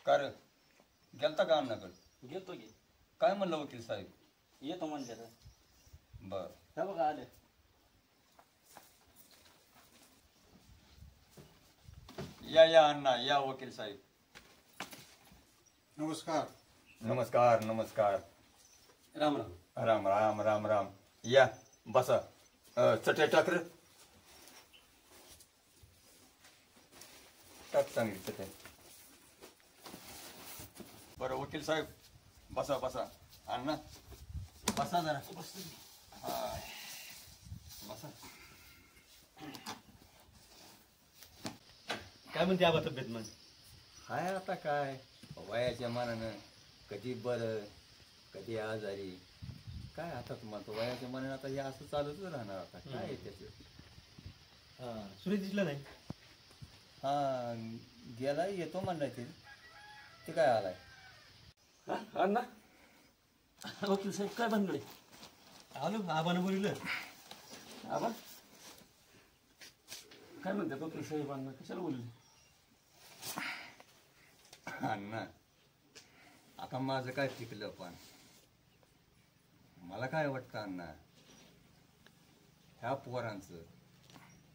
का रे गेलता का अण्णाकडे? गेलतो की. काय म्हणलं वकील साहेब? येतो म्हणले तर. बर हे बघा आले. या अण्णा या वकील साहेब. नमस्कार. नमस्कार नमस्कार. राम राम. राम राम राम राम. या बसा. चटई टाक रे. टाक चांगली चटई. बरं वकील साहेब बसा बसा. अण्णा बसा जरा. हा बसा. काय म्हणते आबा तब्येत मग? हाय आता काय वयाच्या मानानं कधी बरं कधी आजारी. काय आता तुम्हाला तो वयाच्या मानानं आता हे असं चालूच राहणार. आता काय आहे त्याचं? सुरेश दिसला नाही. हा गेला येतो म्हणलाय ते काय आलाय? अण्णा वकील साहेब काय बनले? आलो आबानं बोललं. आबा काय म्हणतात वकील साहेबांना? कशाला बोलले? अण्णा आता माझं काय पिकलं पण मला काय वाटतं अण्णा ह्या पोरांचं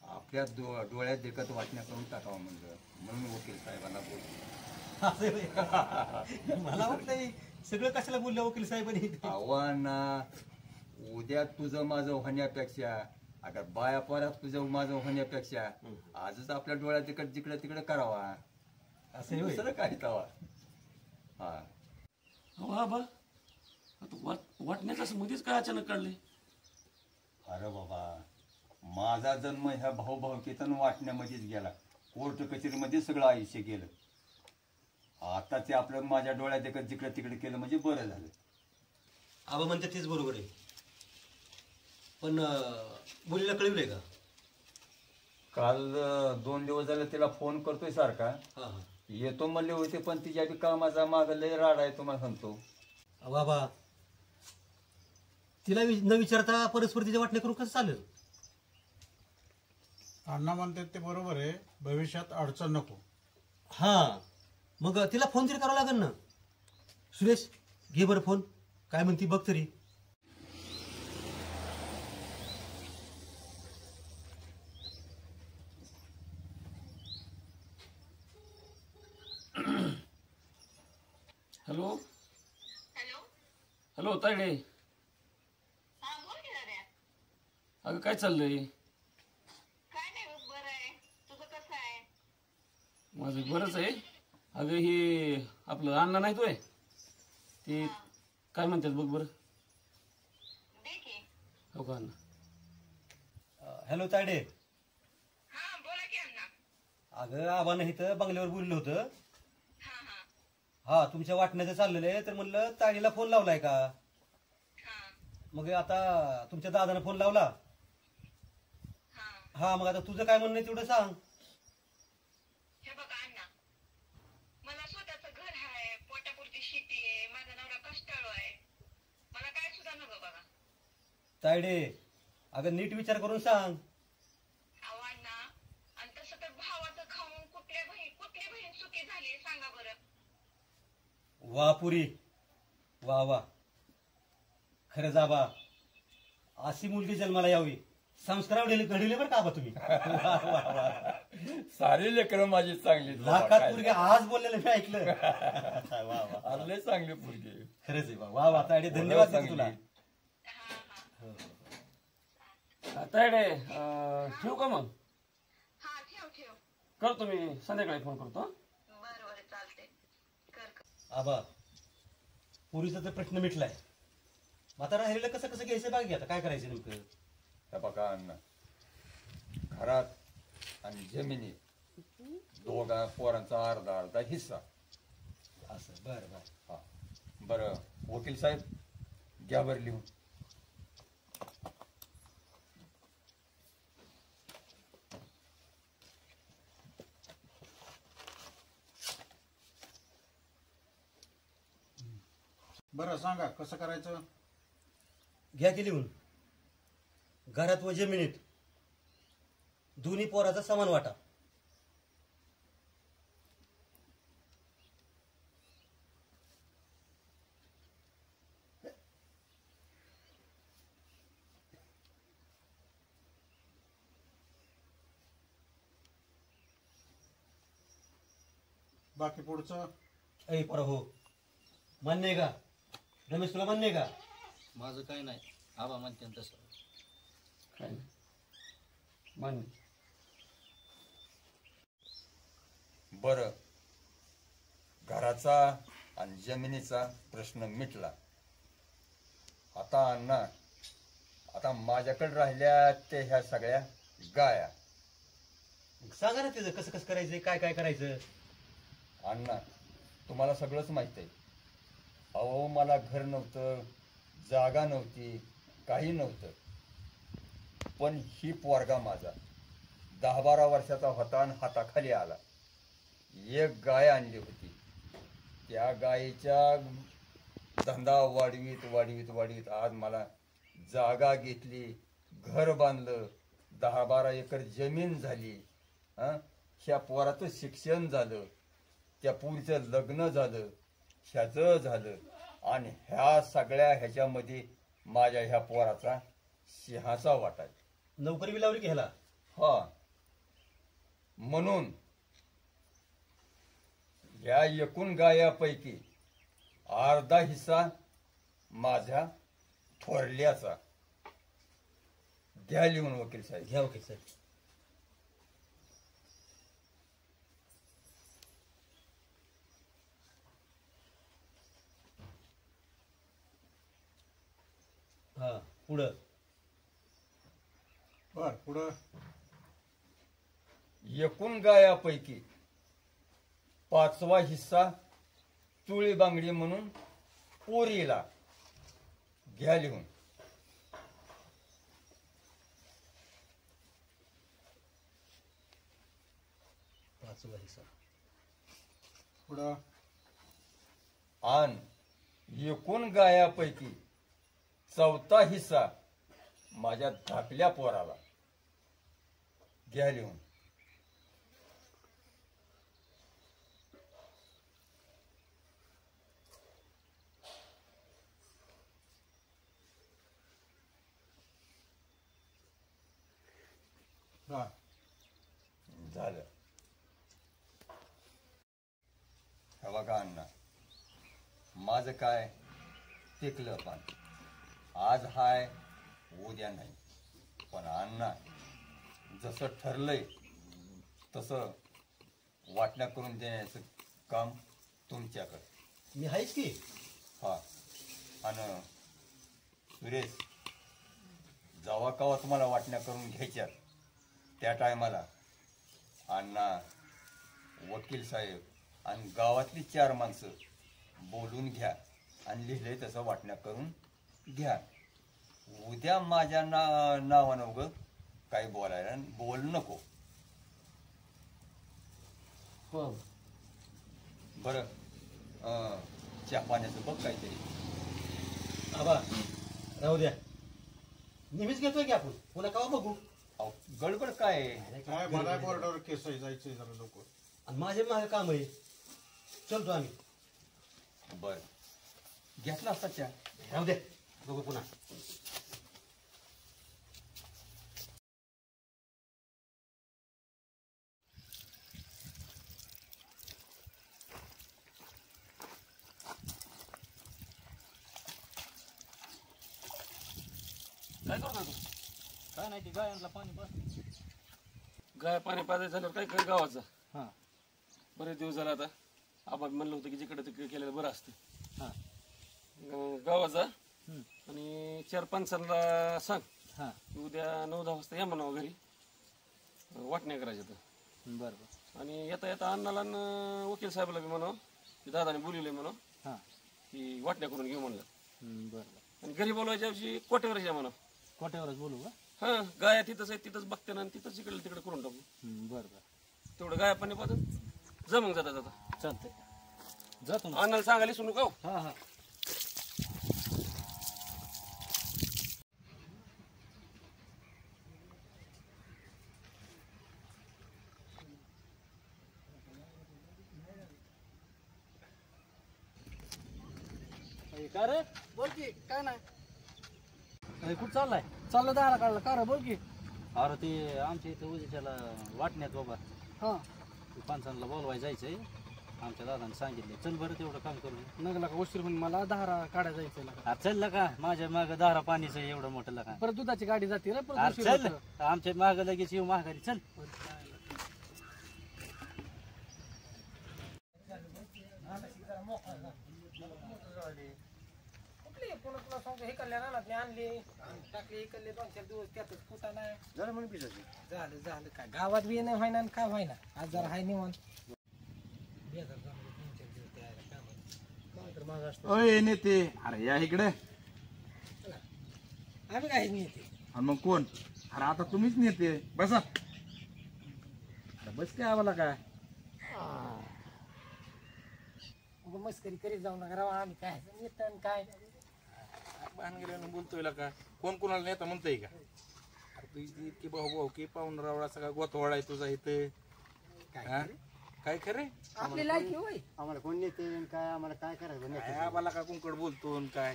आपल्या डोळ्यात देखत वाटण्या करून टाकावं म्हणलं म्हणून वकील साहेबांना बोलतो. मला वाटलं सगळं कशाला बोललं वकील साहेबांनी? आव्हाना उद्या तुझं माझं होण्यापेक्षा अगर बाया पोरात तुझं माझं होण्यापेक्षा आजच आपल्या डोळ्यात तिकड जिकडे तिकडे करावा असं दुसरं काय तवा. हा बाबा आता वाटण्याच्या मध्येच काय अचानक काढले? अरे बाबा माझा जन्म ह्या भाऊभावकीतून वाटण्यामध्येच गेला. कोर्ट कचेरीमध्ये सगळं आयुष्य गेलं. आता ते आपलं माझ्या डोळ्यात देखत जिकडे तिकडे केलं म्हणजे बरं झालं. आबा म्हणते तेच बरोबर आहे. पण मुलीला कळवलंय का? काल 2 दिवस झाले तिला फोन करतोय सारखा. हा हा. येतो म्हणले होते पण तिच्या बी कामाचा माग लय राड आहे तुम्हाला सांगतो. बाबा तिला न विचारता परस्पर तिच्या वाटणे करून कसं चालेल? अण्णा म्हणतात ते बरोबर आहे. भविष्यात अडचण नको. हा मग तिला फोन तरी करावा लागेल ना. सुरेश घे बरं फोन. काय म्हणती बघ तरी. Hello hello. हॅलो तायडे. हा बोल की दाद्या. अगं काय चाललंय? काय नाही बघ बरं आहे. तुझं कसं आहे? माझं बरंच आहे. अगं हे आपलं अण्णा नाही तोय ते काय म्हणतात बघ बरं. दे की. हो का अण्णा? हॅलो तायडे. हा बोला की अण्णा. अगं आबानं इथं बंगल्यावर बोललं होतं. हा हा हा तुमच्या वाटण्याचं चाललेलं आहे तर म्हणलं तायडीला फोन लावलाय का? हा मग आता तुमच्या दादानं फोन लावला. हा. हा मग आता तुझं काय म्हणणं आहे तेवढं सांग. हे बघा अण्णा, मला स्वतःचं घर आहे, पोटापुरती शेती आहे, माझा नवरा कष्टाळू आहे. मला काय सुद्धा नको बघा. तायडे अगं नीट विचार करून सांग. अहो अण्णा, आणि तसं तर भावाचं खाऊन कुठली बहीण सुखी झाली सांगा बरं. वा पुरी वा वा. खरंच आबा अशी मुलगी जन्माला यावी. संस्कार घडवले बरं का आबा तुम्ही. वा वा वा. सारी लेकरं माझी चांगली. लाखात मुलगी आज बोललेलं मी ऐकलं. वा वा लय चांगली पोरगी. खरंच आहे बा. वा वा तायडे धन्यवाद देतो तुला. तायडे ठेवू का मग? हा ठेव ठेव. करतो मी संध्याकाळी फोन करतो. बरं बरं चालते. कर. आबा पुरीचा तर प्रश्न मिटलाय. आता राहिलेलं कसं कसं घ्यायचं बाकी आता काय करायचं नेमकं? हे बघा अण्णा घरात आणि जमिनीत दोघा पोरांचा अर्धा अर्धा हिस्सा. असं बरं बरं. हा बरं वकील साहेब घ्या बरं लिहून. बरं सांगा कसं करायचं? घ्या की लिहून. घरात व जमिनीत दोन्ही पोराचा समान वाटा. बाकी पुढचं ऐ पर हो मान्य आहे का रमेश तुला मान्य आहे का? माझं काय नाही आबा म्हणते ना तसं. काय नाही मान्य. बरं, घराचा आणि जमिनीचा प्रश्न मिटला. आता अण्णा, आता माझ्याकडे राहिल्या ते ह्या सगळ्या गाया. सांगा ना त्याचं कसं कसं करायचं काय काय करायचं. अण्णा, तुम्हाला सगळंच माहित आहे. अहो, मला घर नव्हतं, जागा नव्हती, काही नव्हतं. पण ही पोरगा माझा 10-12 वर्षाचा होता आणि हाताखाली आला. एक गाय आणली होती. त्या गायीच्या धंदा वाढवीत वाढवीत वाढवीत आज मला जागा घेतली, घर बांधलं, 10-12 एकर जमीन झाली. ह्या पोराचं शिक्षण झालं, त्या पोरीचं लग्न झालं, ह्याचं झालं, आणि ह्या सगळ्या ह्याच्यामध्ये माझ्या ह्या पोराचा सिंहाचा वाटा आहे. नोकरी बी लावली की ह्याला? हा, म्हणून या एकूण गायापैकी अर्धा हिस्सा माझ्या थोरल्याचा. घ्या लिहून वकील साहेब. घ्या ओके सर. हा पुढं. बर पुढं एकूण गायापैकी 5वा हिस्सा चुळी बांगडी म्हणून पोरीला. घ्या लिहून. पाचवा हिस्सा. पुढं आणि एकूण गायापैकी 4था हिस्सा माझ्या धाकल्या पोराला. घ्या लिहून. हा झालं. हे बघा अण्णा, माझं काय टिकलं, पण आज हाय उद्या नाही. पण अण्णा, जसं ठरलंय तसं वाटण्या करून देण्याचं काम तुमच्याकडे. मी आहेच की. हा, आणि सुरेश, जेव्हा केव्हा तुम्हाला वाटण्या करून घ्यायच्यात त्या टायमाला अण्णा, वकील साहेब आणि गावातली 4 माणसं बोलून घ्या आणि लिहिलंय तसं वाटण्या करून घ्या. उद्या माझ्या नावानं उगं काही बोलायला बोल नको. हो बरं, चहा पाण्याचं बघ काहीतरी. आबा राहू द्या. नेहमीच घेतोय की आपण, पुन्हा केव्हा बघू. अहो, गडबड काय आहे? काय भराय बोर्डावर केस आहे, जायचंय जरा लवकर. आणि माझे मागे काम आहे. चलतो आम्ही. बरं, घेतला असता चहा. राहू द्या, बघू पुन्हा. काय करतो तू? काय नाही ते गायांना पाणी पास. गाय पाणी पाजायचं झाल्यावर काय कर गावाचं. हां बरेच दिवस झाला आता. आबा म्हणलं होतं की जिकडे तिकडे केलेलं बरं असतं. हां गावाचा हं. आणि 4-5 सांग हां की उद्या 9-10 वाजता या म्हणावं घरी. वाटण्या करायच्या तर. बरं बरं. आणि येता येता अण्णाला न वकील साहेबाला बी म्हणावं की दादाने बोलिवले म्हणावं हां की वाटण्या करून घेऊ म्हणलं. बरं बरं. आणि घरी बोलवायच्या ऐवजी कोट्यावर या म्हणावं. कोट्यावरच बोलू का? हा, गाया तिथंच आहे, तिथंच बघते ना, आणि तिथंच इकडे तिकडे करून टाकू. बरं बरं. तेवढं गाया पाणी पाजत जा मग जाता जाता. चालतंय. जातो ना. अण्णाला सांगायला सुनू का हो? हां हां. का रे बोल की काय नाही कुठं चाललाय? चाललं दारा काढलं का रे बोल की. अरे ते आमच्या इथं उद्याच्याला वाटण्यात बाबा. हा ते पंचांना बोलवाय जायचंय. आमच्या दादाने सांगितलं चल बरं तेवढं काम करू नग नका उशीर होऊन मला धारा काढा जायचं नका. चल का माझ्या माग दारा पाणीचं एवढं मोठं लका परत दुधाची गाडी जाते रे परत अरे उशीर चल होतं. आमच्या माग लगेच येऊ महागारी चल कुठली पुन्हा तुला सांगतो हे कल्ल्या रानात आणली टाकली इकडले 2-4 दिवस त्यातच फुटा नाही जरा म्हणून पिसायचं. झालं झालं काय गावात बी नाही व्हायना आणि काय व्हायना आज जरा हाय निवांत बेजार झालं 2-4 दिवस त्याला कामात. काय तर माग असतं ओय नेते अरे या इकडे आम्ही काय नाही येते आणि मग कोण अरे आता तुम्हीच नेते बसा अरे बस काय आम्हाला काय उगा मस्करी करीत जाऊ नका राव आम्ही काय येत आणि काय भानगऱ्यानं बोलतोय का कोण कोणाला नेता म्हणतोय का अरे तू इतकी भाऊ भाऊ की पाहून रावळा सगळा गोतवाडा आहे तुझा इथं हा? काय खरे आपली लायकी होय आम्हाला कोण नेते आणि काय आम्हाला काय करायचं नाही. काय आम्हाला का कुंकड बोलतो आणि काय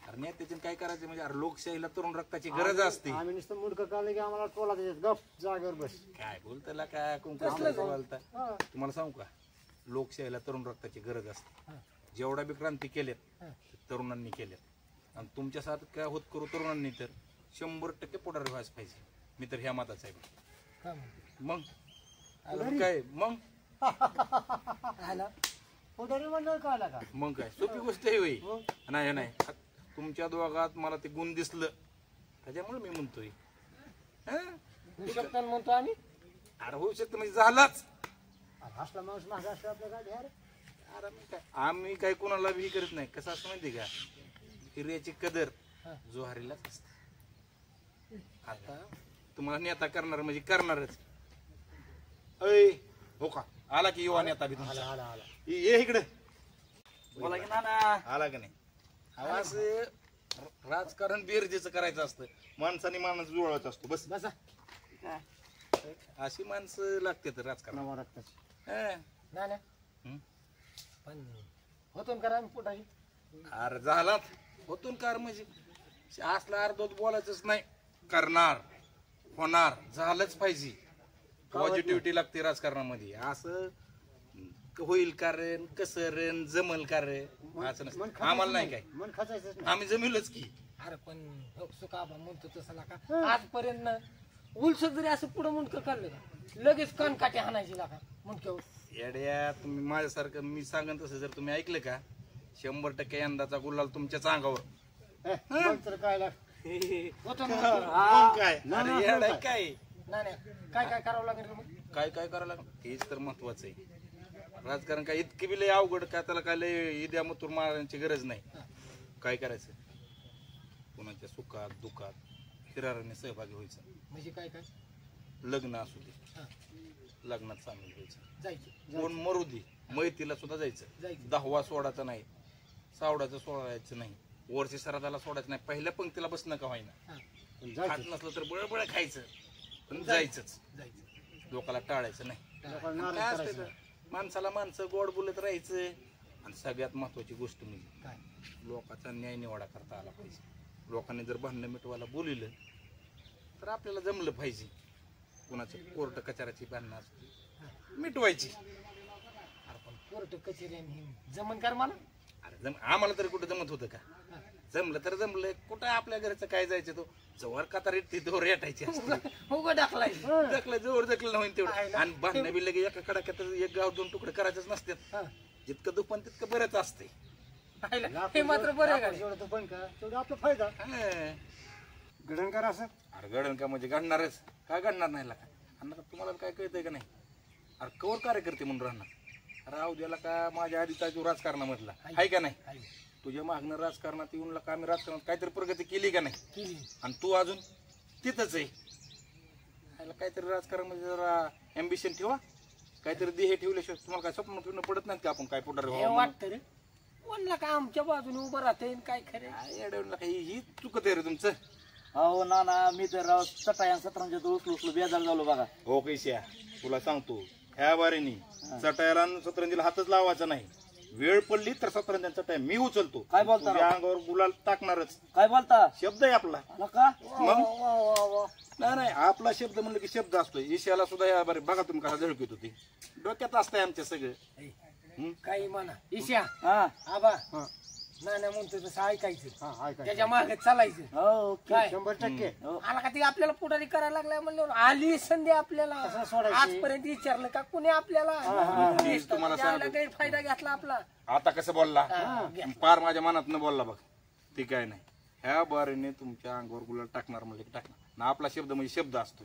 अरे नेत्याचे काय करायचं म्हणजे अरे लोकशाहीला तरुण रक्ताची गरज असते आम्ही नुसतं मुडकं काढलं की आम्हाला टोला देतात गप जागेवर बस. काय बोलताला काय कुंकड बोलता तुम्हाला सांगू का लोकशाहीला तरुण रक्ताची गरज असते जेवढा बी क्रांती केल्यात तरुणांनी केल्यात आणि तुमच्यासारखं काय होत करू तरुणांनी तर 100% पुढारी व्हायच पाहिजे मी तर ह्या मताचा आहे काय म्हणते? मग अरे काय मग आला पुढारी मंडळ कळला का मग काय सोपी गोष्ट आहे होई नाही नाही तुमच्या दोघात मला ते गुण दिसलं त्याच्यामुळे मी म्हणतोय हं? होऊ शकतो ना म्हणतो आम्ही अरे होऊ शकतं म्हणजे झालाच असला माणूस माझा असला आपल्या गाडी अरे अरे मग काय आम्ही काय कोणाला बी करत नाही कसं असं माहिती का हिर्याची कदर जोहारीलाच असते आता तुम्हाला नेता करणार म्हणजे करणारच अय हो का आला की युवा नेता बी तुमचा ये इकडे बोला की नाना आला की नाही आवाज राजकारण बेरजेचं करायचं असतं माणसाने माणूस जुळवायचा असतो बस बसा अशी माणसं लागतात राजकारण ना ना पण होतो ना करा आम्ही पोटाची अरे झाला होतून कार म्हणजे असला अर्धोत बोलायचंच नाही करणार होणार झालंच पाहिजे पॉझिटिव्हिटी लागते राजकारणामध्ये असं होईल कारण कसं रण जमल कारण असं नसतं आम्हाला नाही काय मन खाचायचंच आम्ही जमिलच की अरे पण सुखाबा म्हणतो तसं का आजपर्यंत उलसक जरी असं पुढं मुंडकं काढलं का लगेच कानकाटे हाणायची लागा मुंडक्यावर येड्या तुम्ही माझ्यासारखं मी सांगन तसं जर तुम्ही ऐकलं का 100% यंदाचा गुलाल तुमच्याच अंगावर नाही. तर काय लाग होतो ना मग काय अरे येडा काय ना काय काय करावं लागेल रे मग काय काय करायला लागेल हेच तर महत्वाचं आहे राजकारण काय इतकी बी लय अवघड काय त्याला काय लय इद्या मथुर मारण्याची गरज नाही काय करायचं कोणाच्या सुखात दुखात फिराराने सहभागी व्हायचं म्हणजे काय काय लग्न असू दे लग्नात सामील व्हायचं जायचं कोण मरू दे मैतीला सुद्धा जायचं 10वा सोडायचा नाही सावडाचं सोडायचं नाही वर्ष श्राद्धाला सोडायचं नाही पहिल्या पंक्तीला बसणं का व्हायना खात नसलं तर बळबळ खायचं पण जायचंच लोकाला टाळायचं नाही काय असतं तर, माणसाला माणसं गोड बोलत राहायचं आणि सगळ्यात महत्वाची गोष्ट म्हणजे काय लोकांचा न्याय निवाडा करता आला पाहिजे लोकांनी जर भांडणं मिटवायला बोलिलं तर आपल्याला जमलं पाहिजे कुणाची कोर्ट कचऱ्याची भांडणं असते मिटवायची अरे पण कोर्ट कचेरी आणि हे जमन कर मला अरे आम्हाला तरी कुठं जमत होतं का जमलं तर जमलं कुठं आपल्या घरचं काय जायचं तो जवळ काता रेटते तो रेटायची असते उगा टाकलाय जखलं जवळ जखलं होईल तेवढं आणि भांडणं बी लगे एका कडाक्यात एक गाव 2 तुकडे करायचंच नसतात जितकं दुपण तितकं बरंच असते हे मात्र बरं आहे का जेवढं तो पण का तेवढा आपला फायदा गडण करा असं अरे घडण का म्हणजे घडणारच काय घडणार नाही लागा आणि आता तुम्हाला काय कळतंय का नाही अरे कवर कार्यकर्ते म्हणून राहणार राहू द्याला का माझ्या आधीचा जो राजकारणामधला आहे का नाही तुझ्या मागणं राजकारणात येऊन का आम्ही राजकारणात काहीतरी प्रगती केली का नाही केली आणि तू अजून तिथंच आहे ह्याला काहीतरी राजकारणामध्ये जरा अँबिशन ठेवा काहीतरी ध्येय ठेवल्याशिवाय तुम्हाला काय स्वप्न ठेवणं पडत नाही का आपण काय पुढे हे वाटतं रे कोणला का आमच्या बाजूने उभं राहते काय खरे ही चुकत आहे रे तुमचं हो ना मी तर राव चटाया सतरांच्या उचलू बेजार झालो बघा हो कैश्या तुला सांगतो ह्या बारीनी चटायला आणि सतरंजीला हातच लावायचा नाही वेळ पडली तर सतरंजांचा टाइम मी उचलतो काय बोलता तुझ्या अंगावर गुलाल टाकणारच काय बोलता शब्द आहे आपला का मग नाही आपला शब्द म्हणलं की शब्द असतो ईशाला सुद्धा या बरे बघा तुम्ही कसा झळकत होती डोक्यात असतंय आमच्या सगळं काही म्हणा ईशा हा आबा नाना म्हणतो तसं ऐकायचं त्याच्या मागे चालायचं हो काय 100% आला का ते आपल्याला पुढारी करायला लागलाय म्हणलं आली संधी आपल्याला आजपर्यंत विचारलं का कुणी आपल्याला गैरफायदा घेतला आपला आता कसं बोलला घ्या. पार माझ्या मनात न बोलला बघ ते काय नाही ह्या बारीने तुमच्या अंगावर गुलाल टाकणार म्हणजे की टाकणार ना आपला शब्द म्हणजे शब्द असतो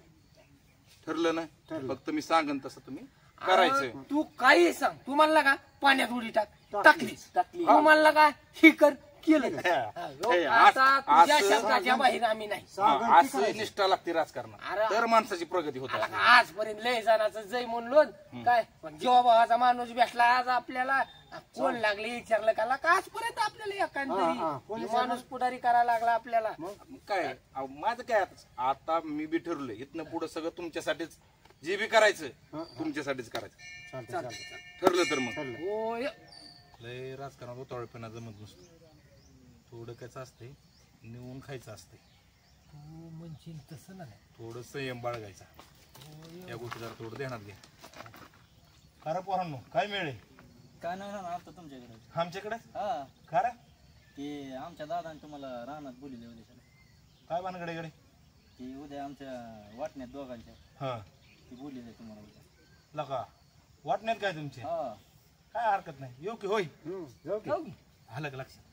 ठरलं ना फक्त मी सांगन तसं तुम्ही करायचं तू काही सांग तू म्हणला का पाण्यात उडी टाकली तू म्हणला का ही कर केलं हे, आता तुझ्या असं- शब्दाच्या बाहेर आम्ही नाही हा, असं निष्ठा लागते राजकारणात अरे, तर माणसाची प्रगती होत आला असते. का आजपर्यंत लय जणांचं जय म्हणलो काय पण जेव्हा भावाचा माणूस भेटला आज आपल्याला कोण लागले विचारलं का आजपर्यंत आपल्याला एखादी माणूस पुढारी करायला लागला आपल्याला काय अहो, माझं काय आता मी बी ठरलोय इथनं पुढे सगळं तुमच्यासाठीच जे बी करायचं तुमच्यासाठीच करायचं ठरलं तर मग होय लय राजकारणात उतावळपणा जमत नसतो थोडं कायच असतंय निवून खायचं असतंय तू म्हणशील तसं नाही थोडं संयम बाळगायचा या गोष्टी जरा थोडं ध्यानात घ्या खरं पोरांनो काय मिळेल काय नाही ना आता तुमच्याकडे आमच्याकडे हा खरं ते आमच्या दादाने तुम्हाला रानात बोलले उद्या काय बानगडे गडे ते उद्या आमच्या वाटण्यात दोघांच्या हा ते बोलले तुम्हाला उद्या लका वाटण्यात काय तुमचे हा काय हरकत नाही येऊ की होय जाऊ की? आलं का लक्षात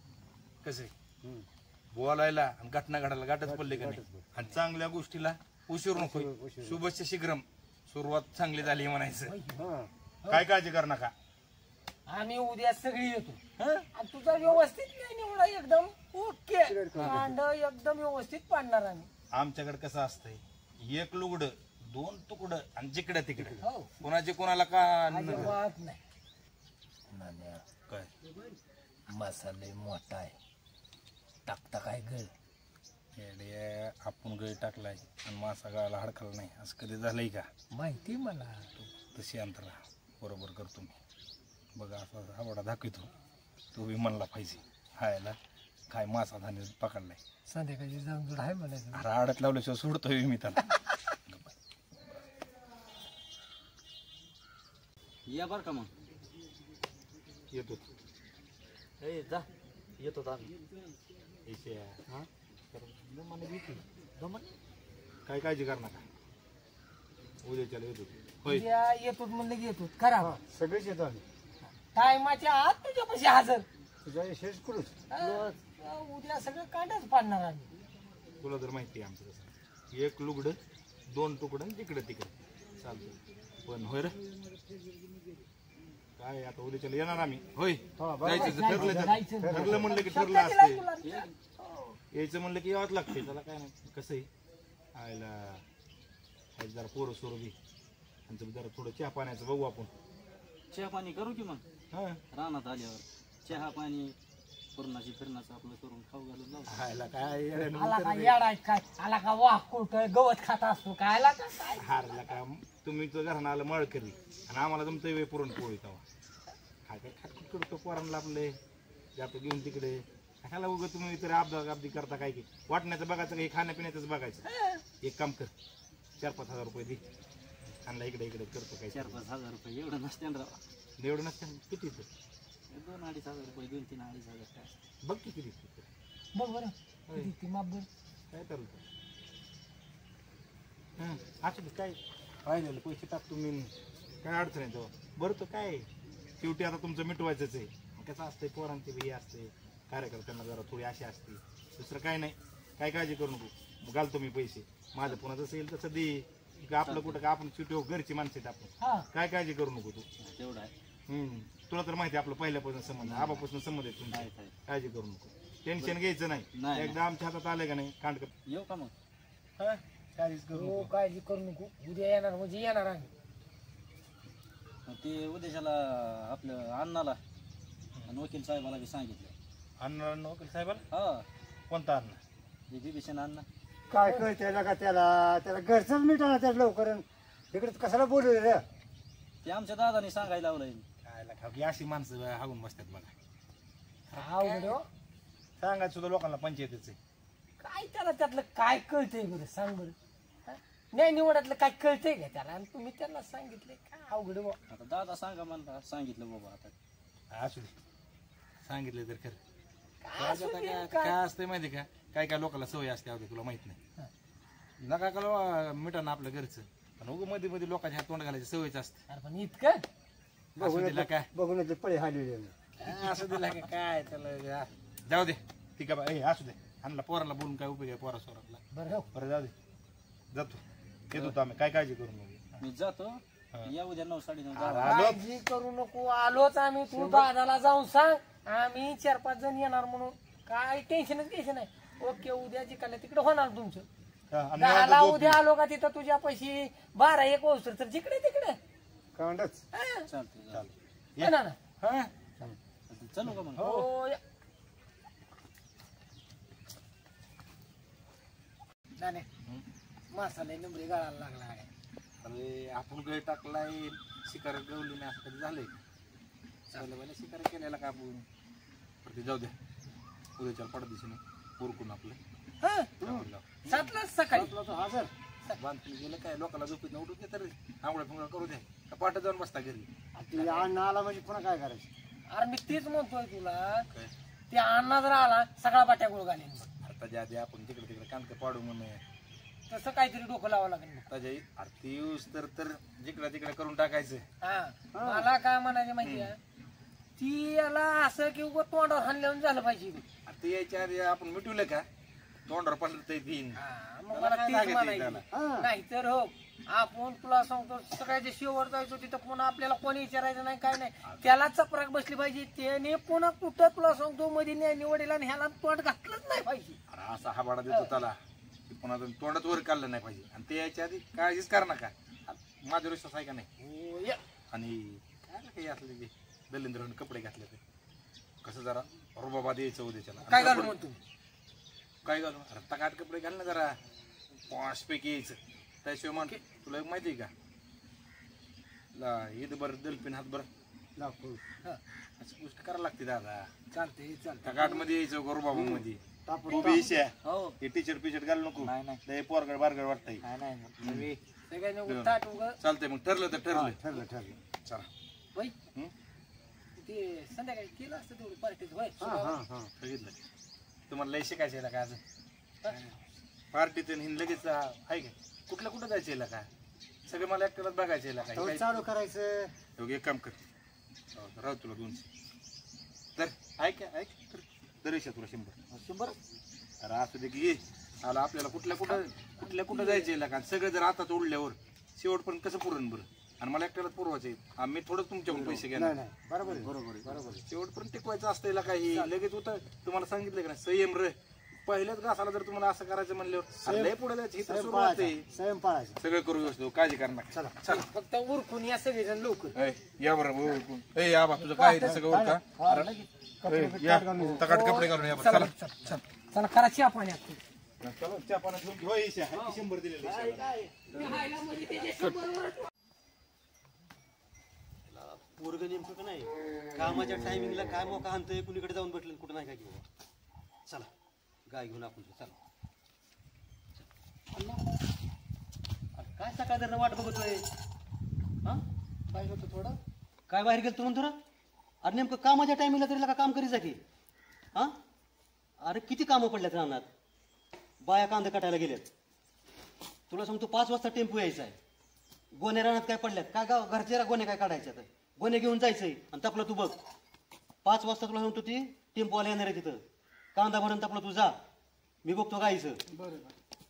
कसं आहे बोलायला आणि घटना घडायला गाठच पडले का नाही आणि चांगल्या गोष्टीला उशीर नको शुभस्य शीघ्रम सुरुवात चांगली झाली म्हणायचं काय काळजी कर नका आम्ही उद्या सगळी येतो आणि तुझा व्यवस्थित नाही निवडा एकदम ओके कांड एकदम व्यवस्थित पाडणार आम्ही आमच्याकडे कसं असतंय एक लुगडं दोन तुकडं आणि जिकडं तिकडं हो कोणाचे कोणाला का अजिबात नाही काय मसाले मोठा आहे टाकता काय गळ येड्या, आपण गळ टाकलाय आणि मासा गाळाला हडकला नाही असं कधी झालंय का माहिती मला तशी अंतरा बरोबर करतो मी बघा असा आवडा दाखवतो तो बी म्हणला पाहिजे हायला काय मासा धान्य पकडलाय संध्याकाळची जांजूड आहे म्हणायचं अरे आडत लावल्याशिवाय सोडतोय मी त्याला या बरं का मग येतो ए जा येतो आम्ही काय काळजी कर नका उद्याच्याला येतो होय उद्या येतो म्हणलं की येतो करा सगळेच येतो आम्ही टायमाच्या आत तुझ्यापाशी हजर तुझ्या यशेष करूच उद्या सगळं कांडाच पाडणार आम्ही तुला तर माहिती आहे आमचं कसं एक लुगडं दोन तुकडं आणि तिकडं तिकडं चालतं पण होय रे काय आता उद्याच्याला येणार आम्ही होय जायचं ठरलं तर. जायचं. ठरलं म्हणलं की ठरलं असते यायचं म्हणलं की यावंच लागते त्याला काय नाही कसं आहे आयला आज जरा पोरं सोरं बी आणि जरा थोडं चहा पाण्याचं बघू आपण चहा पाणी करू की मग हा रानात आल्यावर चहा पाणी पूर्णाची फिरणाचं आपलं करून खाऊ घालून लावू आयला काय आला का येडाय काय आला का वाह कुठं गवत खात असतो काय आला का काय हारला का तुम्ही तर घरानं आलं मळ करी आणि आम्हाला तुमचं वेळ पुरणपोळी तेव्हा काय काय खाट करतो पोरांना आपले जातो घेऊन तिकडे ह्याला उगं तुम्ही तरी अब्दी करता काय की वाटण्याचं बघायचं का हे खाण्यापिण्याचंच बघायचं एक काम कर 4-5 हजार रुपये दे आणला इकडे इकडे करतो काय 4-5 रुपये एवढं नसते ना राव एवढं नसतं किती तर 2-2.5 रुपये 2-3-2.5 काय बघ की किती बघ बरं किती ती माप बरं काय चालतं असं काय राहिलेलं पैसे टाकतो मी काय अडचण आहे तेव्हा बरं तर काय शेवटी आता तुमचं मिटवायचंच आहे कसं असतंय पोरांची बी असते कार्यकर्त्यांना जरा थोडी अशी असते दुसरं काय नाही काय काळजी करू नको घालतो मी पैसे माझं पुन्हा जसं येईल तसं दे का आपलं कुठं का आपण शेवटी घरची माणसं आहेत आपण हा काय काळजी करू नको तू तेवढं आहे तुला तर माहिती आहे आपलं पहिल्यापासून संबंध आबापासून संबंध आहे तुमचा आहे, आहे. काळजी करू नको टेन्शन घ्यायचं नाही नाही. एकदा आमच्या हातात आलं का नाही कांड कर येऊ का मग काळजीच करू हो नको काळजी करू नको उद्या येणार म्हणजे येणार आम्ही मग ते उद्याच्याला आपलं अण्णाला आणि वकील साहेबाला बी सांगितलं अण्णा वकील साहेबाला हा कोणता अण्णा हे बिभीषण अण्णा काय कळतंय का त्याला घरचंच मिटाना त्यात लवकर इकडे कशाला बोलू रे ते आमच्या दादाने सांगायला लावलंय काय खाऊ अशी माणसं हागून बसतात बघा अवघड हो. सांगायचं सुद्धा लोकांना पंचायतीच आहे काय त्याला त्यातलं काय कळतंय बरं सांग बरं नाही निवडातलं काय कळतंय का त्याला आणि तुम्ही त्यांना सांगितले काय अवघड बुवा. आता दादा सांगा म्हणला सांगितलं बाबा आता असू दे सांगितलं तर खरं काय असू दे, काय काय. काय असतंय माहिती का काय काय लोकांना सवय असते अवघे तुला माहित नाही नका का मिठानं आपलं घरचं पण उगं मध्ये मध्ये लोकांच्या हात तोंड घालायची सवयच असते अरे पण इतकं असू दिला काय बघून पळे हालेले असं दिला का काय त्याला जाऊ दे ठीक आहे असू दे आणला पोराला बोलून काय उपयोग आहे पोरा सोरातला बरं बरं जाऊ दे जातो येत होतो आम्ही काय काळजी करू नको मी जातो या उद्या 9 9:30 काळजी करू नको आलोच आम्ही तू दादाला जाऊन सांग आम्ही 4-5 जण येणार म्हणून काय टेन्शनच घ्यायचं नाही ओके उद्या जिकडे तिकडे होणार तुमचं दहाला उद्या आलो का तिथं तुझ्या पैसे 12-1 वस्तू तर जिकडे तिकडे कांडच चालतंय ना हा चलू का मग हो या. नाने मासाला नंबरी गाळायला लागला आहे अरे आपण गळ टाकलाय शिकार गवली नाही असं कधी झालंय चाललं शिकार केलेला का आपण ते जाऊ द्या उद्याच्या पडदिशीने उरकून आपलं हा, जाऊ. 7लाच सकाळी बांधून गेलं काय लोकांना झोपीत उठून दे तर आंघोळ फिंगळ करू द्या का पाठ जाऊन बसता घरी ते अन्न आला म्हणजे पुन्हा काय करायचं अरे मी तेच म्हणतोय तुला काय ते अण्णा जर आला सगळा बाट्या गोळ घालेन मग. आता ज्या आधी आपण तिकडे तिकडे कांत पाडू म्हणे तसं काहीतरी डोकं लावावं लागेल मग. ताज्या आरती यूज तर जिकडे तिकडे करून टाकायचं हा मला काय म्हणायचं माहिती आहे ती याला असं की उगाच तोंडावर हाणल्यावर झालं पाहिजे आरती यायच्या आधी आपण मिटवलं का तोंडावर पडलं तर तीन हा, मग मला तेच म्हणायचं नाहीतर हो आपण तुला सांगतो सगळ्याच्या शेवट जायचो तिथं पुन्हा आपल्याला कोणी विचारायचं नाही काय नाही त्याला चपराक बसली पाहिजे त्याने पुन्हा कुठं तुला सांगतो मध्ये निवडीला आणि ह्याला तोंड घातलंच नाही पाहिजे अरे असा हा बाडा देतो त्याला की पुन्हा तोंडात वर काढलं नाही पाहिजे आणि ते यायच्या आधी काळजीच कर नका माझा विश्वास आहे का नाही हो, या. आणि काय रे काही असले ते दलिंद्राने कपडे घातले ते कसं जरा रुबाबा द्यायचं उद्याच्याला काय घालू म्हणतो काय घालू अरे तकाट कपडे घाल ना जरा पॉश पैकी यायचं त्याशिवाय म्हण तुला एक माहिती आहे का ईद बर दलपिन हात बर लाकूड अशी गोष्ट करायला लागते दादा चालतंय चालतंय तकाट मध्ये यायचं गोरबाबू मध्ये तापून हो हे टी शर्ट पिशर्ट घालू नको नाही, नाही. लय पोरगड बारगड वाटतंय सगळ्यांनी उगाच ताट उगा चालतंय मग ठरलं तर ठरलं ठरलं चला होय हं? ते संध्याकाळी केलं असतं तेवढी पार्टीच होय बघितलं तुम्हाला लय शिकायचं आहे का अजून पार्टीत लगेच आहे का कुठलं कुठं जायचं आहे का सगळं मला एकट्यालाच बघायचं आहे तेवढं का चालू करायचं एक काम कर राहू तुला 200 तर ऐक तर तुला 100 अरे असू दे की ये आला आपल्याला कुठल्या कुठं जायचं आहे का सगळं जर आता उडल्यावर शेवट पण कसं पुरण बरं आणि मला एकट्यालाच पुरवायचं आहे आम्ही थोडं तुमच्याकडून पैसे घेणार नाही बरोबर शेवट पण टिकवायचं असतं काही लगेच होतं तुम्हाला सांगितलं का नाही संयम रे पहिल्याच घासाला जर तुम्हाला असं करायचं म्हणल्यावर लय पुढे जायचं इथं सुरुवात आहे स्वयं पाळायचं सगळं करू व्यवस्थित काळजी करणार चला चला फक्त उरकून या सगळेजण लवकर या बरं ए आबा तुझं काय आहे ते सगळं उरका या तकाट कपडे घालून या बरं. चला चला करा चहा पाण्यात चला चहा पाण्यात घेऊन घेऊ येशा 100 दिलेले पोरग नेमकं का नाही कामाच्या टायमिंगला काय मोका आणतंय कुणीकडे जाऊन भेटलं कुठं नाही काय घेऊ चला गाय घेऊन आपण चला अरे काय सकाळ जर वाट बघतोय हा पाहिजे होतं थोडं काय बाहेर गेलं तुम्ही थोडं अरे नेमकं कामाच्या टायमिंगला तरी का काम करीत जा की हा अरे किती कामं पडल्यात रानात बाया कांदा काटायला गेल्यात तुला सांगतो 5 वाजता टेम्पो यायचा आहे गोण्या रानात काय पडल्यात काय गाव घरच्या गोण्या काय काढायच्या तर गोण्या घेऊन जायचंय आणि तपला तू बघ 5 वाजता तुला सांगतो ती टेम्पोवाला येणार आहे तिथं कांदा भरून तपला तू जा मी बघतो गाईचं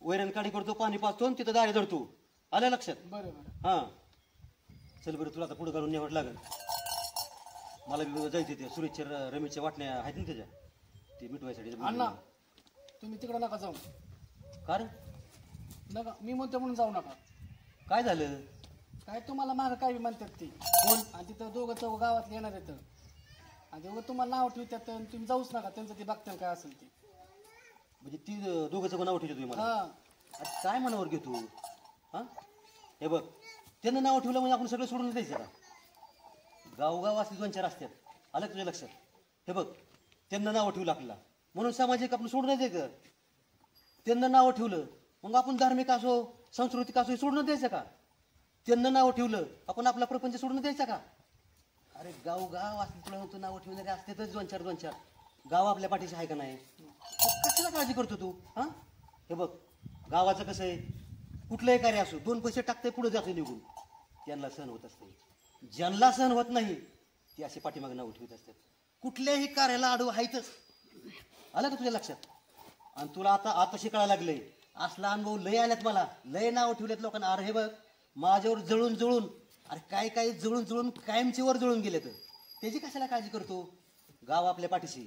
वैरण काढी करतो पाणी पाचतो आणि तिथं दारे धरतो आलं लक्षात बरोबर हा चल बरं तुला आता पुढे घालून निवड लागेल मला बी जायचं ते सुरेशच्या रमेशच्या वाटण्या आहेत ना त्याच्या ते मिटवायसाठी अण्णा तुम्ही तिकडे नका जाऊ कारण नका मी म्हणतो म्हणून जाऊ नका काय झालं काय तुम्हाला मागं काय बी म्हणतात ते कोण आणि तिथं दोघं चौघ गावात येणार येतं आणि तेव्हा तुम्हाला नाव ठेवतात आणि तुम्ही जाऊच नका त्यांचं ते बघताल काय असेल ते म्हणजे ती दोघंचं नाव ठेवतो तुम्ही मला हा अरे काय मनावर घेतो हा हे बघ त्यांना नाव ठेवलं म्हणजे आपण सगळं सोडून द्यायचं का गावगाव असले 2-4 असतात आलं का तुझ्या लक्षात हे बघ त्यांना नाव ठेवलं आपल्याला म्हणून सामाजिक आपण सोडून द्यायचं का त्यांना नाव ठेवलं मग आपण धार्मिक असो सांस्कृतिक असो हे सोडून द्यायचं का? त्यांना नाव ठेवलं आपण आपला प्रपंच सोडून द्यायचा का? अरे गाव असं तुला होतं नाव ठेवणारे असतेच दोन चार गाव आपल्या पाठीशी आहे का नाही? कशाला काळजी करतो तू? हा हे बघ गावाचं कसं आहे, कुठलंही कार्य असो 2 पैसे टाकते पुढे जाते निघून, त्यांना सहन होत असते. ज्यांना सहन होत नाही ते असे पाठीमागे नाव ठेवत असतात. कुठल्याही कार्याला आडवं हायतच. आलं का तुझ्या लक्षात? आणि तुला आता शिकायला लागलंय. असला अनुभव लय आल्यात मला, लय नाव ठेवलेत लोकांना. अरे हे बघ माझ्यावर जळून अरे काय जळून कायमचे वर जळून गेले तर त्याची कशाला काळजी करतो? गाव आपल्या पाठीशी,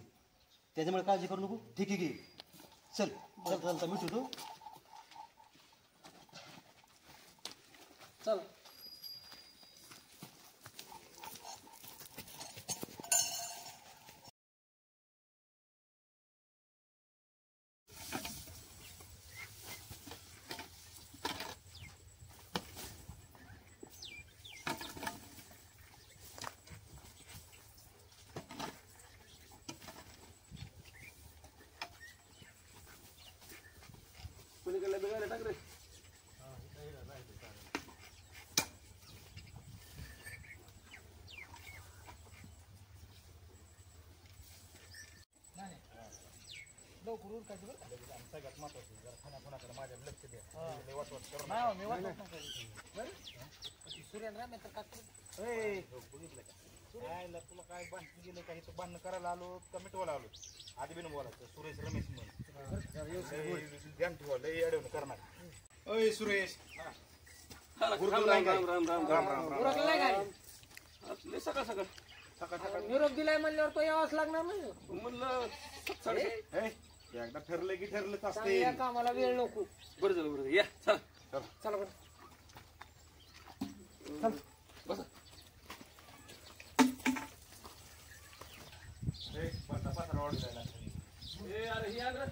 त्याच्यामुळे काळजी करू नको. ठीक आहे घे, चल चालता मिठू तू चल. पलीकडल्या बिगायला टाक रे. तुला काय बांधून गेलं काही तर बांधणं करायला आलो का मिटवायला आलो? आधी बिन बोलायचं. सुरेश रमेश ध्यान ठेवा, लय अडवणं करणार. अय सुरेश, सकाळ सकाळ निरोप दिलाय म्हणल्यावर तो यावाच लागणार नाही. म्हणलं एकदा ठरलं की ठरलंच असते. चांगल्या कामाला वेळ नको. बरं झालं या. चला चला बरं. बसा. अरे हे आलं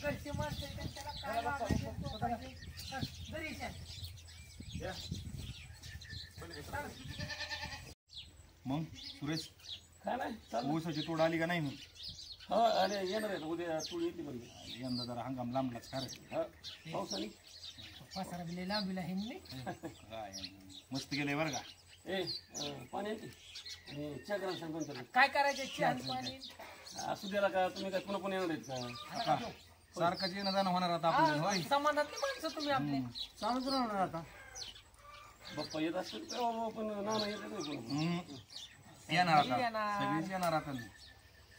घरचे माणसं त्याला काय मग सुरेश काय नाही चालू. ऊसाची तोड आली का नाही? मग हा अरे येणार आहे उद्या तू येते बरं. यंदा जरा हंगाम लांबलाच खरं. हा पावसाने पसारा दिले लांबीला हे काय मस्त गेले बरं का. पाणी येते आणि चहा करा सांग दोन. काय करायचं चहा पाणी असू द्याला का तुम्ही काय पुन्हा येणार आहेत का? सारखंच येणं जाणं होणार आता आपण. होय समानातली माणसं तुम्ही आपले चालूच राहणार आता. बाप्पा येत असतील तर बाबा पण नाना येत येणार आता सगळीच येणार आता.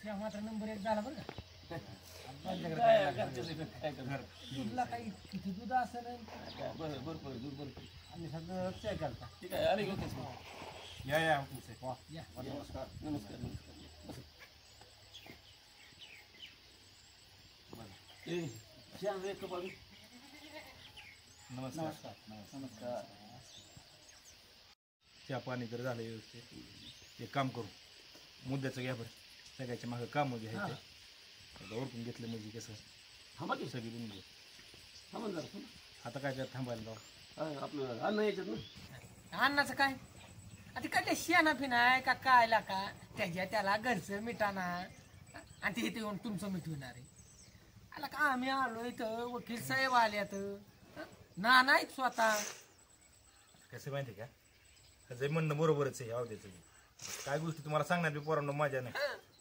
चहा मात्र नंबर 1 झाला बरं का. दूधला काही किती दूध असेल बरं दूध बरं. आणि सगळं चेक करता. ठीक आहे आले घेऊ या नमस्कार नमस्कार. चहा एक कप आधी. नमस्कार. चहा पाणी तर झालं व्यवस्थित. एक काम करू, मुद्द्याचं घ्या बरं. सगळ्याच्या मागं काम वगैरे आहे ते ओळखून घेतलं म्हणजे कसं थांबा की सगळी बिन थांबा जरा. आता काय त्यात थांबायला जाऊ. आपलं अन्न यायच्यात ना. अन्नाचं काय आता काय ते शेणा फिनाय का कायला का त्याला घरचं मिठाना आणि ते इथे येऊन तुमचं मिठवणार आहे. आला का आम्ही आलो इथं वकील साहेब आल्यात ना नाहीत स्वतः. कसं माहिती आहे का, जे म्हणणं बरोबरच आहे अवध्याचं. काय गोष्टी तुम्हाला सांगणार बी पोरांना माझ्या नाही.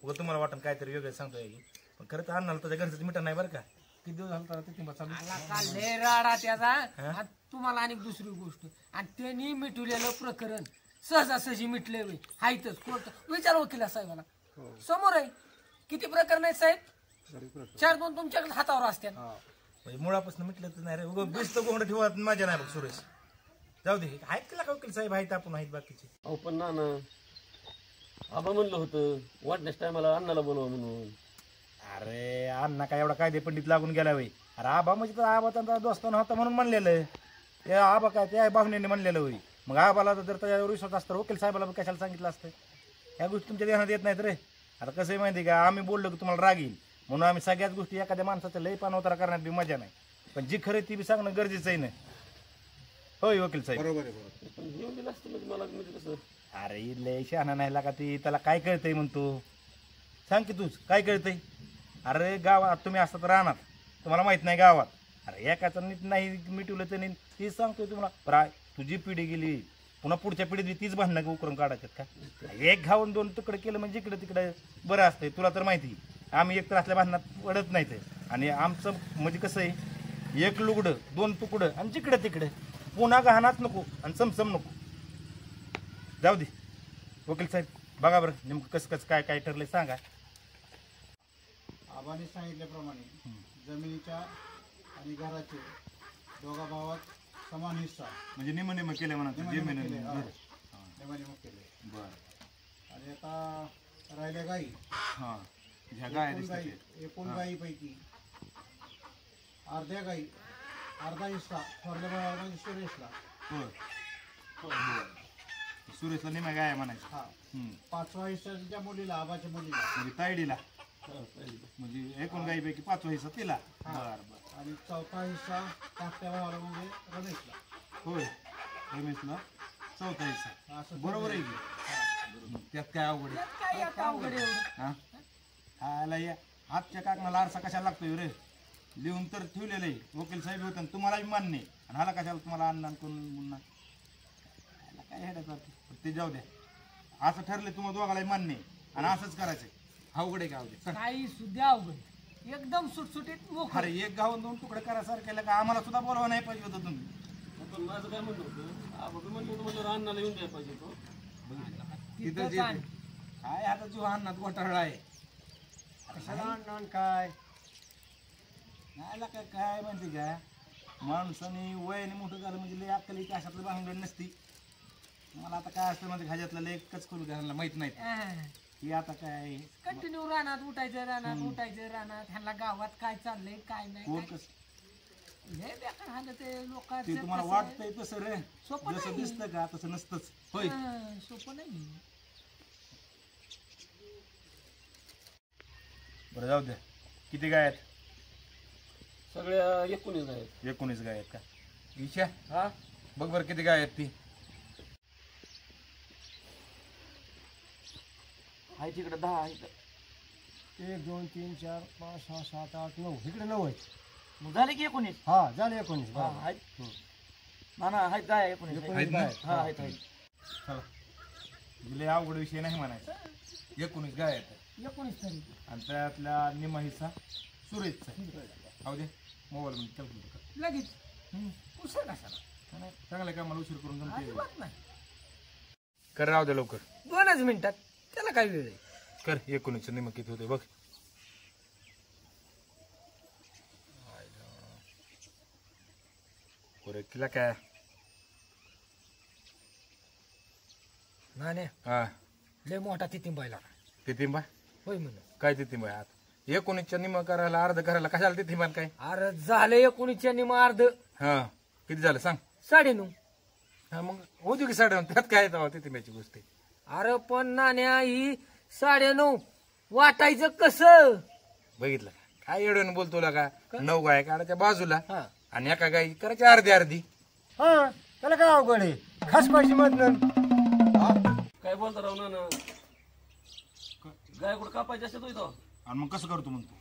उगा तुम्हाला वाटण काहीतरी वेगळं सांगतोय की, पण खरं तर अन्नाला त्याच्या घरचं मिठा नाही बरं का. किती दिवस झालं ते चालू. आला का लय राडा त्याचा. आणि तुम्हाला आणि दुसरी गोष्ट आणि त्यांनी मिटवलेलं प्रकरण सहजासहजी मिटले हायतच कोर्ट. विचार वकिला साहेबाला समोर आहे. किती प्रकरण आहेत साहेब? 4-2 तुमच्याकडे हातावर असतात. म्हणजे मुळापासून मिटलं तर नाही रे. उगा बेस्ट गोंड ठेवा माझ्या नाही बघ सुरेश. जाऊ दे, आहेत तिला का वकील साहेब आहेत, आपण आहेत बाकीचे. अहो पण ना आबा म्हणलं होतं वाटण्यास टायमाला अण्णाला बनवा म्हणून. अरे अण्णा काय एवढा कायदे पंडित लागून गेला वय. अरे आबा म्हणजे तर आबा त्यांचा दोस्ताना होता म्हणून म्हणलेलं. ते आबा काय त्या बाहुण्याने म्हणलेलं होई. मग आबाला जर त्याच्यावर विश्वास असतं वकील साहेबाला कशाला सांगितलं असतं. ह्या गोष्टी तुमच्या ध्यानात येत नाहीत रे. आता कसं आहे माहिती का, आम्ही बोललो की तुम्हाला राग येईल म्हणून आम्ही सगळ्याच गोष्टी एखाद्या माणसाचं लय पानवतारा करण्यात बी मजा नाही. पण जी खरं ती बी सांगणं गरजेचं आहे ना. होय वकील साहेब. बरोबर आहे बरोबर. पण घेऊन दिलं असतं म्हणजे मला म्हणजे कसं अरे लय शहाणा नाही लागा ती, त्याला काय कळतंय म्हणतो. सांग की तूच काय कळतंय. अरे गावात तुम्ही असतात राहणार, तुम्हाला माहित नाही गावात. अरे एकाचं नीट नाही मिटवलं तर तीच सांगतोय तुम्हाला. प्राय तुझी पिढी गेली, पुन्हा पुढच्या पिढीत तीच भांडणं उकरून काढायच्यात का. एक घावून 2 तुकडे केलं म्हणजे इकडे तिकडे बरं असतंय. तुला तर माहिती आम्ही एकतर असल्या भांडणात पडत नाही ते. आणि आमचं म्हणजे कसं आहे, 1 लुगडं 2 तुकडं आणि जिकडं तिकडे पुन्हा गहाणाच नको आणि समसम नको. जाऊ दे वकील साहेब, बघा बरं नेमकं कसं कसं काय काय ठरलंय सांगा. आबाने सांगितल्याप्रमाणे जमिनीच्या आणि घराचे दोघा भावात समान हिस्सा म्हणजे निम केलं म्हणा. निम केले. बरं. आणि आता राहिल्या गाई. हां ह्या गाय एकूण गायीपैकी अर्धा हिस्सा थोरल्या भावाला म्हणजे सुरेशला. सुरेशला निम्या गाय म्हणायचं. हा. 5वा हिस्सा तिच्या मुलीला, आबाच्या मुलीला म्हणजे तायडीला. म्हणजे एकूण गायीपैकी 5वा हिस्सा तिला. बरं बरं. आणि 4था हिस्सा धाकट्या भावाला म्हणजे रमेशला. होय रमेशला 4था हिस्सा. असं बरोबर आहे की. त्यात काय अवघड आहे. काय आता अवघड आहे एवढं? हा आला या आजच्या काकणाला आरसा कशाला लागतोय रे. लिहून तर ठेवलेलं आहे. वकील साहेब होतं तुम्हालाही मान्य आहे. आणि हाला कशाला तुम्हाला अण्णा कोण पुन्हा काय हेडायचं ते जाऊ द्या. असं ठरलं तुम्हाला दोघालाही मान्य आहे आणि असंच करायचंय. अवघड आहे का अवघड. काही सुद्धा अवघड एकदम सुटसुटीत मोकळं. अरे 1 गावून 2 तुकडे करासारख्याला का आम्हाला सुद्धा बोलवा नाही पाहिजे होतं तुम्ही. पण माझं काय म्हणणं होतं, आपण म्हणलं होतं म्हणलं अन्नाला येऊन द्यायला पाहिजे तो. तिथं जे काय आता जीव अन्नात घोटाळा आहे. कशाला आणणार काय. नाही काय काय म्हणते का, माणसाने वयाने मोठं झालं म्हणजे लय अक्कल अशातलं बांधून नसती. मला आता काय असतं म्हणजे खाज्यातलं लय कच करू घ्यायला माहित नाही की आता काय कंटिन्यू रानात उठायचं रानात ह्यांना गावात काय चाललंय काय नाही कोण काय. कसं लय बेकार हाल ते ते लोकांचं. तुम्हाला कसं- वाटतंय तसं रे, सोपं जसं नाही. दिसतं का तसं नसतंच. होय सोपं नाही. बरं जाऊ द्या. किती गाय आहेत. सगळ्या 19 आहेत. 19 गाय आहेत का. विषय हा बघ बरं किती गाय आहेत ती. आहे तिकडे 10 आहेत. 1 2 3 4 5 6 7 8 9 इकडे 9 आहेत. मग झाले की 19. हा झाले 19. हा आहेत ना ना आहेत गाय 19 आहेत ना? हा आहेत आहेत. चला लय अवघड विषय नाही म्हणायचा. 19 गाय आहेत 19 तरी आणि त्यातल्या निम्मा हिस्सा सुरेशचा. जाऊ दे मोबाईल मध्ये कॅल्क्युलेट कर. लगेच उशीर कशाला. चांगलं कामाला उशीर करून जमते. अजिबात नाही. कर राहू दे लवकर. 2च मिनिटात त्याला काय वेळ आहे. कर 19 निम्मा किती होते बघ. तिला काय नाण्या हा लय मोठा तिथिंबायला तिथिंबा होय म्हण. काय तिथिंबा आत 19च्या निम्मा करायला अर्ध करायला कशाला तिथिंबा काय. अरे झालं 19च्या निमा अर्ध हा किती झालं सांग. 9:30. हा मग होती की 9:30 त्यात काय येतं तिथिंब्याची गोष्ट. अरे पण नाण्या ही 9:30 वाटायचं कसं. बघितलं का काय एवढं बोलतो का. 9 गाय काढायच्या बाजूला हा आणि एका गाई करायची अर्धी. हा त्याला काय अवघड आहे. खास पाहिजे मधनं. काय बोलता राव ना गाय कुठं कापायची असते तो इथं. आणि मग कसं करतो म्हणतो.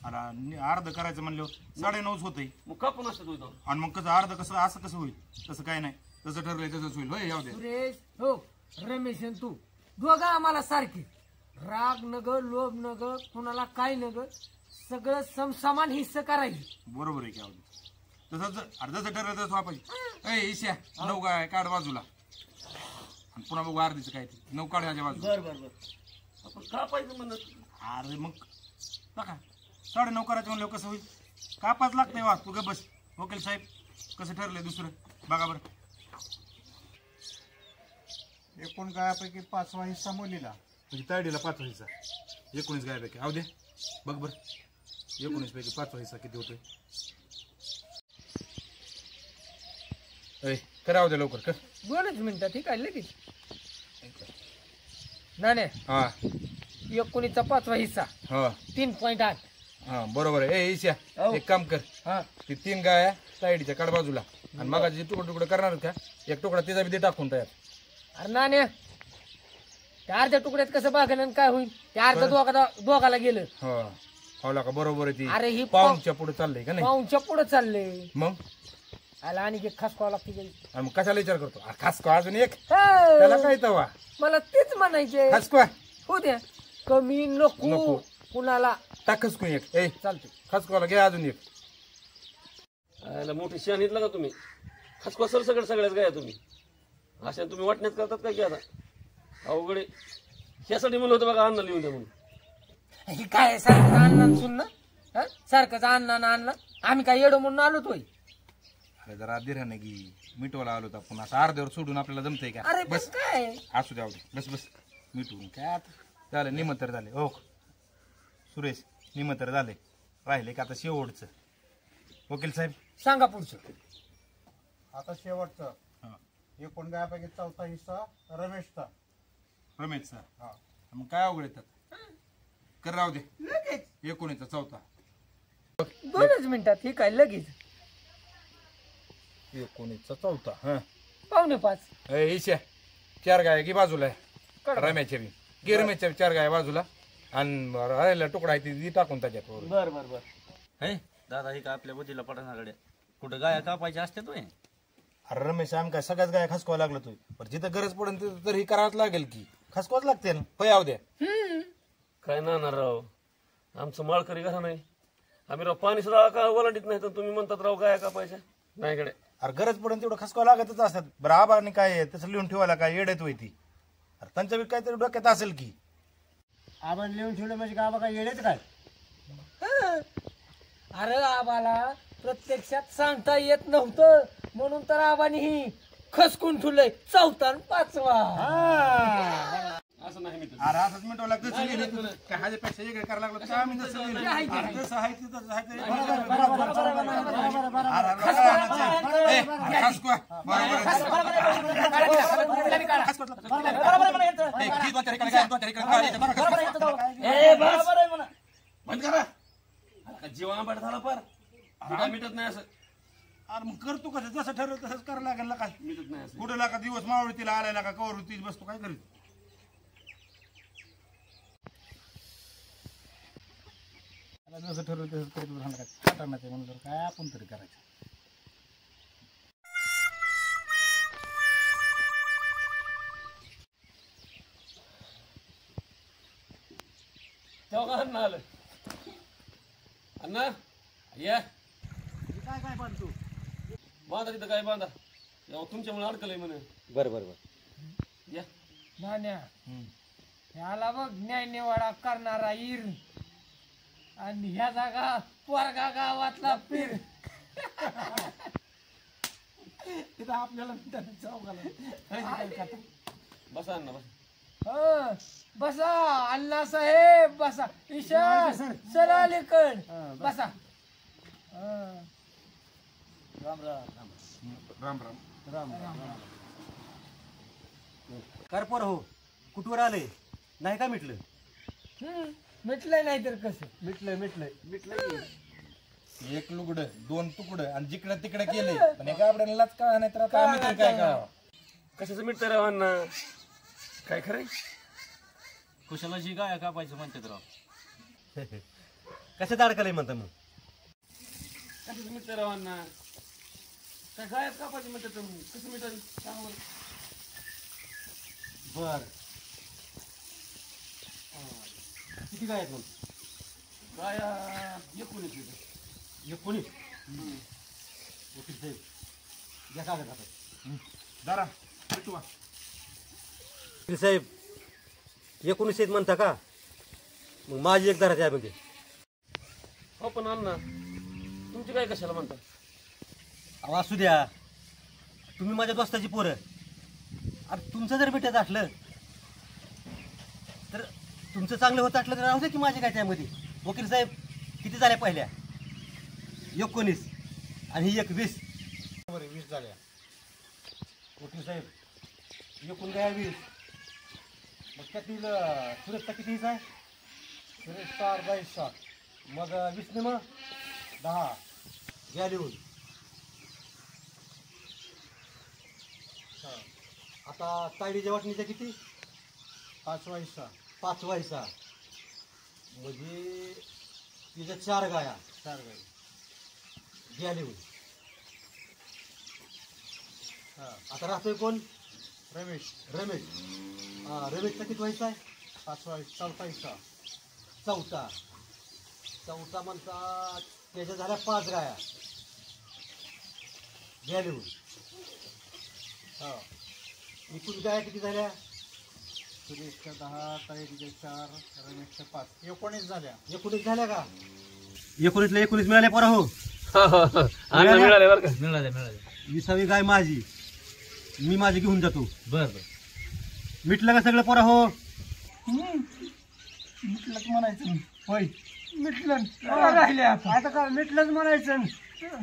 अरे अर्ध करायचं म्हणलं 9:30 होतंय. मग कापून असते तो इथं. आणि मग कसं अर्ध कसं असं कसं होईल. तसं काय नाही तसं ठरलंय तसंच होईल. होय याऊ दे. सुरेश हो रमेश आणि तू दोघं आम्हाला सारखे. राग नग लोभ नग कुणाला काय नग सगळं समसमान हिस्स करायची. बरोबर आहे की याऊ दे. तसंच अर्धच ठरलं तसं वापायचं. ए ईशा 9 गाय काढ बाजूला आणि पुन्हा बघू अर्धीचं काय ते 9 काढ ह्याच्या बाजूला. बर आपण कापायचं म्हणत. अरे मग बघा 9:30 करायचं म्हणलं कसं होईल. कापाच लागतंय वा तू ग बस. वकील साहेब कसं ठरलंय दुसरं बघा बरं. एकूण गायापैकी 5वा हिस्सा मुलीला. म्हणजे तायडीला 5वा हिस्सा 19 गायपैकी. अहो दे बघ बरं 19 पैकी 5वा हिस्सा किती होतोय. करावं दे लवकर कर. 2च मिनिटात ठीक आहे लगेच. नाण्या हा 19चा 5वा हिस्सा हा 3.8. हा बरोबर आहे. ए ईशा एक काम कर. हा ती 3 गाया तायडीच्या काढ बाजूला आणि मग जे तुकडे तुकडे करणार का एक तुकडा त्याचा बी दे टाकून तयार. अरे नाण्या त्या अर्ध्या तुकड्यात कसं भागेल आणि काय होईल त्या अर्ध्या दोघाला गेलं. हो का बरोबर आहे ती. अरे ही पाऊंच्या पुढे चाललंय का नाही पाऊंच्या पुढे चालले. मग आला आणि एक खास खावा लागते आणि मग कशाला विचार करतो खास का अजून एक त्याला काय तवा मला तेच म्हणायचे. खास का हो द्या कमी नको कुणाला टाकच कोण एक ए चालते. खास काला घ्या अजून एक. आयला मोठी शहाणीतलं का तुम्ही खसखा सर सगळ्याच गाया तुम्ही अशा तुम्ही वाटण्यात करतात काय की आता अवघडे ह्यासाठी म्हणलं होतं बघा अन्न लिहून द्या म्हणून. हे काय सारखं अण्णा सुन ना सारखंच अण्णा आम्ही काय येडो म्हणून आलो तोय. अरे जरा दिरा नाही की मिठवाला आलो तर आपण असं अर्ध्यावर सोडून आपल्याला जमतंय का. अरे बस काय असू द्या बस बस मिठवून काय आता झालं निमंत्र झाले. हो सुरेश निमंत्र झाले राहिले का आता शेवटचं. वकील साहेब सांगा पुढचं. आता शेवटचं 19 गायापैकी चौथा हिस्सा रमेशचा. रमेशचा मग काय अवघड येतात कर राहू दे 19चा चौथा 2च मिनिटात हे काय लगेच 19चा चौथा. पावणे 5 हिशा 4 गाय की बाजूला आहे रम्याच्या बी की रमेशच्या 4 गाय बाजूला आणि राहिला तुकडा आहे ती टाकून त्याच्यात. बर बर बर हे दादा हे का आपल्या बुद्धीला पडणाकडे कुठं गाया कापायच्या असते तो. अरे रमेश आम काय सगळ्याच गाय खसकावं लागलं तू पण जिथं गरज पडेल तिथं तर ही करावंच लागेल की खसकावच लागते ना पयाव द्या. काय ना राव आमचं माळकरी घरा नाही आम्ही राव पाणी सुद्धा का ओलांडीत नाही तर तुम्ही म्हणतात राव गाया कापायच्या नाही कडे. अरे गरज पडेल तेवढं खसकावं लागतच असतात. बरं आबाने काय तसं लिहून ठेवायला काय येड्यात होई ती. अरे त्यांच्या बी काहीतरी डोक्यात असेल की आपण लिहून ठेवलं म्हणजे का काय येडेच काय. अरे आबाला प्रत्यक्षात सांगता येत नव्हतं म्हणून तर आबाने ही खसकून ठेवलंय 4था आणि 5वा. असं नाही मी अरे असंच मिटवं लागतं काय ह्याच्यापेक्षा वेगळं करायला लागलं तर आम्ही तसं लिहिलं. जसं आहे ते तसं आहे ते. बंद करा जीवा आंबाट झाला पर काय मिटत नाही असं. अरे मग करतो कसं जसं ठरवलं तसंच करायला लागेल ना काय मिटत नाही असं. कुठं लागा दिवस मावळतीला आलाय का कवर होतीच बसतो काय करीत. जसं ठरवलं तसंच करतो टाकण्याचं म्हणून काय आपण तरी करायचं. तेव्हा का अण्णा आलं अण्णा या काय काय बांधतो बांधा तिथं काय बांधा तेव्हा तुमच्यामुळे अडकलंय म्हणे. बर बर बर या नाण्या ह्याला बघ न्याय निवाडा करणारा इर आणि ह्या जागा पोरगा गावातला पीर. तिथं आपल्याला बसा अण्णा बसा. बसा अण्णा साहेब बसा. ईशा सर अलीकड बसा. राम राम राम राम करपोर हो कुठवर आले नाही का मिटलं. मिटलंय नाही तर कसं मिटलंय. एक लुगडं 2 तुकडं आणि जिकडं तिकडे केले पण एका आपल्यालाच कळा नाही तर आता आम्ही तरी काय करावं. कशाचं मिटतं राव अण्णा काय खरंय. कुशाला जी गाया कापायचं म्हणतात राव. कसं अडकलंय म्हणता मग. कशाचं मिटतं राव अण्णा काय गायब कापायचं म्हणतात कसं मिटल सांगा बरं. बर किती काय आहेत मग. गाया 19 19 वकील साहेब या कागद हातात. जरा भेटू वकील साहेब 19 आहेत म्हणता का मग माझी एक धरा त्यामध्ये. हो पण अण्णा तुमची काय कशाला म्हणता. अहो असू द्या तुम्ही माझ्या दोस्ताची पोरं. अरे तुमचं जर भेटत असलं तर तुमचं चांगलं होत असलं तर राहू दे की माझे काय त्यामध्ये. वकील साहेब किती झाल्या पहिल्या 19 आणि ही 21 20 झाल्या. वकील साहेब एकूण काय 20 मग त्यातील सुरेशचा किती हिस्सा आहे. सुरेशचा अर्धा हिस्सा. मग 20 ने मग 10 घ्या लिहून. आता तायडीच्या वाटणीच्या किती? 5 हिस्सा. 5 हिस्सा म्हणजे तिच्या 4 गाया 4 गाई. गेले होईल. आता राहतोय कोण? रमेश. रमेश. रमेशचा किती व्हायचा आहे? 4 हिस्सा. चौथा म्हणता त्याच्या झाल्या 5 गाया गेले होईल. एकूण गाया किती झाल्या? सुरेशच्या 10, ताईच्या 4, रमेशच्या 5, 19 झाल्या. 19 झाल्या का? 19ला 19 मिळाले पोरा हो. मिळाले बरं का? मिळाले 20वी गाय माझी, मी माझी घेऊन जातो. बर मिटलं का सगळं पोरा हो? मिटलं म्हणायचं. होय मिटलं. राहिले आता काय मिटलंच म्हणायचं.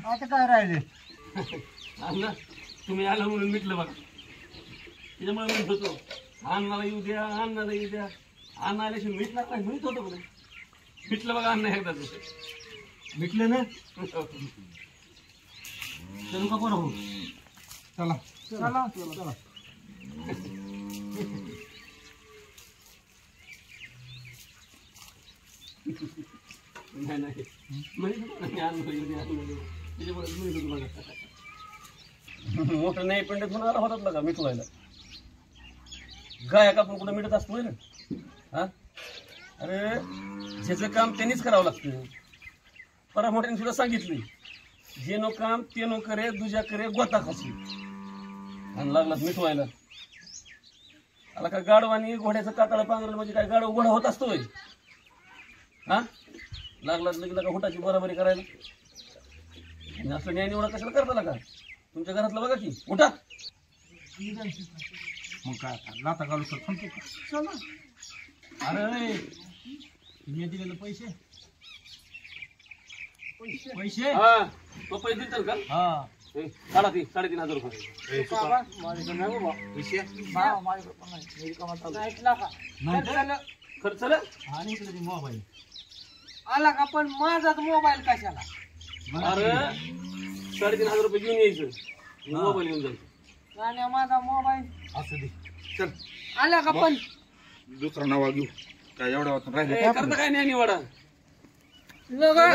आता काय राहिले? अण्णा तुम्ही आला म्हणून मिटलं बघा. त्याच्यामुळे म्हणत होतो अण्णाला येऊ द्या, अण्णाला येऊ द्या. अण्णा आल्याशिवाय मिटणार नाही म्हणत होतो बघा. मिटलं बघा अण्णा एकदा. मिटलं ना? चलू का पोरा हो? चला चला चला. नाही मोठं नाही पण आला होतात का मिटवायला. गाया कापून कुठं मिटत असतो ना. हा अरे ज्याचं काम त्यांनीच करावं लागतं. परा मोठ्याने सुद्धा सांगितलं जे नो काम ते नो करे, दुजा करे गोता खाशी. आणि लागलात मिटवायला. आला का गाडवानी घोड्याचं कातळा पांघरलं म्हणजे काय गाडव घोडा होत असतोय. हा लागला लगेच का हुटाची बराबरी करायला. आणि असं न्याय निवडा कशाला करता का? तुमच्या घरातलं बघा की उठा. मग काय आता लाता घालू तर थांबतो का? चला. अरे मी दिलेले पैसे पैसे हा तो पैसे देतात का? हा काढा ती 3,500 रुपये. माझ्याकडे नाही बाबा. माझ्याकडे पण नाही. खर्च झालं? आणि इकडे मोबाईल आला का? पण माझाच मोबाईल कशाला? अरे 3,500 रुपये घेऊन यायचं, मोबाईल घेऊन जायचं. आणि माझा मोबाईल असू दे चल. आला का? पण दुसरा नावा घेऊ काय एवढ्या वाजता राहिले. करता काय नाही निवडा. लगा